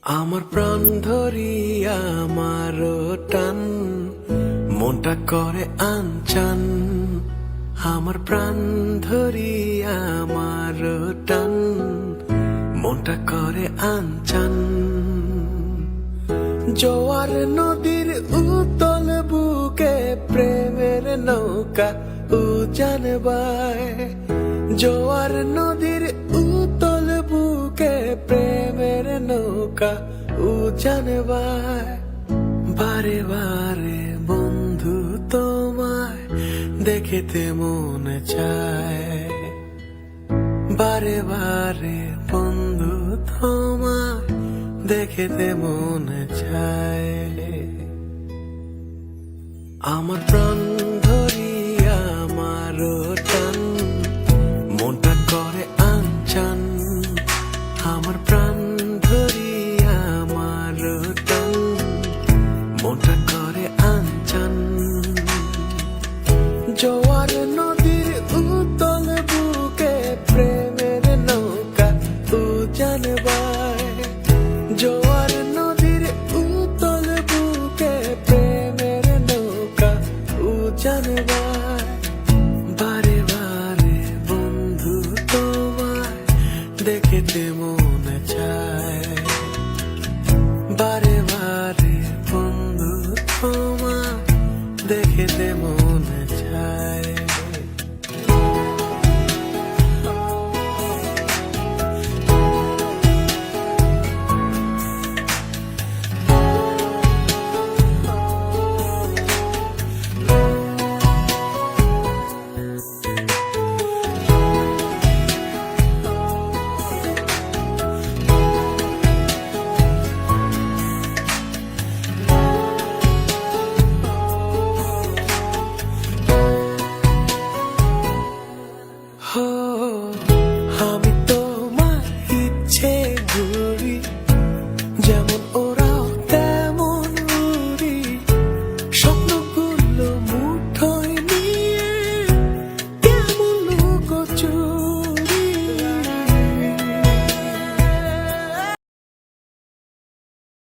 আমার প্রাণ ধরিয়া আমার টান মনটা করে আনচান। আমার প্রাণ ধরিয়া আমার টান মনটা করে আনচান। জোয়ার নদীর উতল বুকে প্রেমের নৌকা উজান বায়। জোয়ার নদীর উতল বুকে প্রেমের নৌকা উজান বায়। বারে বারে বন্ধু তোমায় দেখিতে মনে চায়। বারে বারে বন্ধু তোমায় দেখিতে মনে চায়। আমার প্রাণ